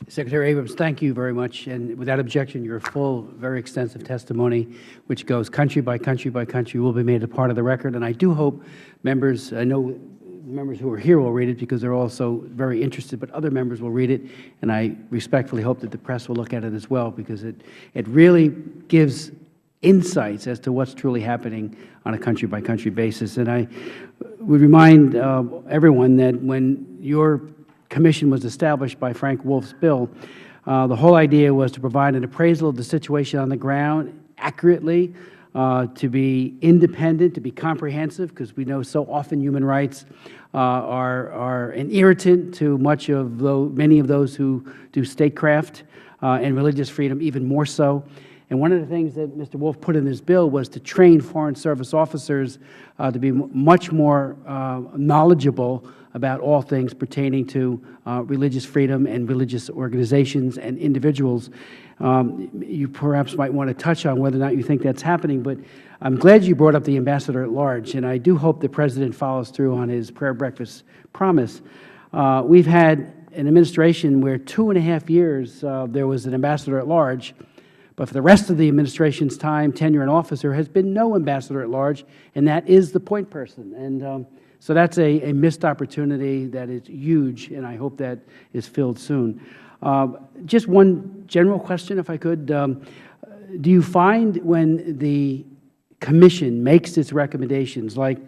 Secretary Abrams, thank you very much. And without objection, your full, very extensive testimony, which goes country by country by country, will be made a part of the record. And I do hope members, I know members who are here will read it because they're also very interested, but other members will read it. And I respectfully hope that the press will look at it as well, because it really gives insights as to what's truly happening on a country by country basis. And I would remind everyone that when your commission was established by Frank Wolf's bill, the whole idea was to provide an appraisal of the situation on the ground accurately, to be independent, to be comprehensive, because we know so often human rights are an irritant to many of those who do statecraft, and religious freedom even more so. And one of the things that Mr. Wolf put in his bill was to train Foreign Service officers to be much more knowledgeable about all things pertaining to religious freedom and religious organizations and individuals. You perhaps might want to touch on whether or not you think that's happening, but I'm glad you brought up the Ambassador at Large, and I do hope the President follows through on his prayer breakfast promise. We've had an administration where 2.5 years there was an Ambassador at Large, but for the rest of the administration's time, tenure in office, there has been no Ambassador at Large, and that is the point person. And so that's a missed opportunity that is huge, and I hope that is filled soon. Just one general question, if I could. Do you find when the Commission makes its recommendations, like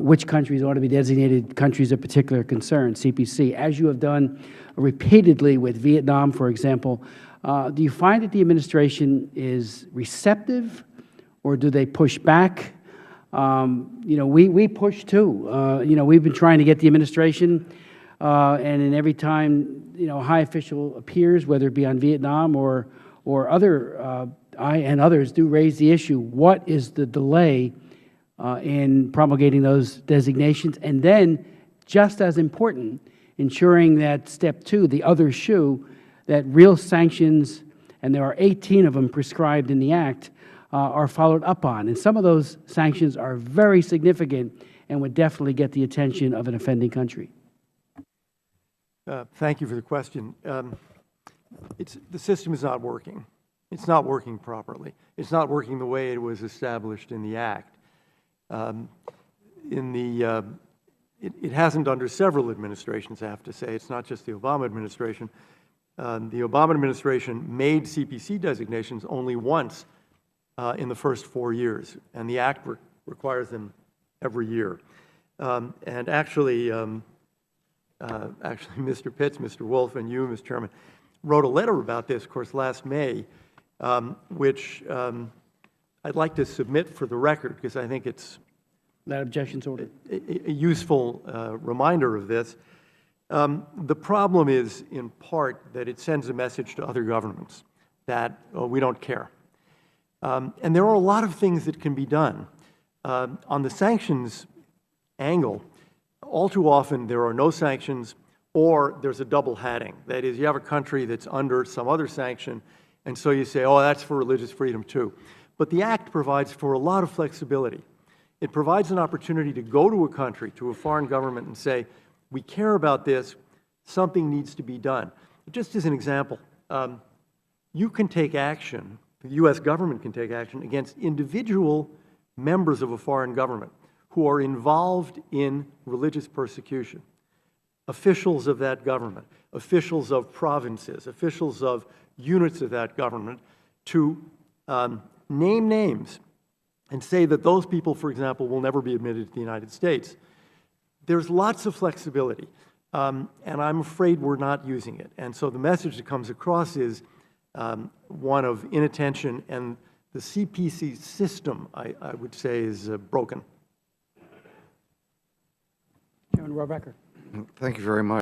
which countries ought to be designated countries of particular concern, CPC, as you have done repeatedly with Vietnam, for example, do you find that the administration is receptive, or do they push back? We push too. We've been trying to get the administration, and in every time a high official appears, whether it be on Vietnam or other, I and others do raise the issue: what is the delay in promulgating those designations? And then, just as important, ensuring that step 2, the other shoe, that real sanctions, and there are 18 of them prescribed in the Act, are followed up on. And some of those sanctions are very significant and would definitely get the attention of an offending country. Thank you for the question. The system is not working. It's not working properly. It's not working the way it was established in the Act. It hasn't under several administrations, I have to say. It's not just the Obama administration. The Obama administration made CPC designations only once in the first 4 years, and the Act requires them every year. And actually, Mr. Pitts, Mr. Wolf, and you, Mr. Chairman, wrote a letter about this, of course, last May, which I'd like to submit for the record, because I think it's that objection's ordered. A useful reminder of this. The problem is, in part, that it sends a message to other governments that we don't care. And there are a lot of things that can be done. On the sanctions angle, all too often there are no sanctions, or there's a double hatting. That is, you have a country that's under some other sanction, and so you say, oh, that's for religious freedom too. But the Act provides for a lot of flexibility. It provides an opportunity to go to a country, to a foreign government, and say, we care about this, something needs to be done. Just as an example, you can take action, the U.S. government can take action against individual members of a foreign government who are involved in religious persecution, officials of that government, officials of provinces, officials of units of that government, to name names and say that those people, for example, will never be admitted to the United States. There's lots of flexibility, and I'm afraid we're not using it. And so the message that comes across is one of inattention, and the CPC system, I would say, is broken. Chairman Rohrabacher. Thank you very much.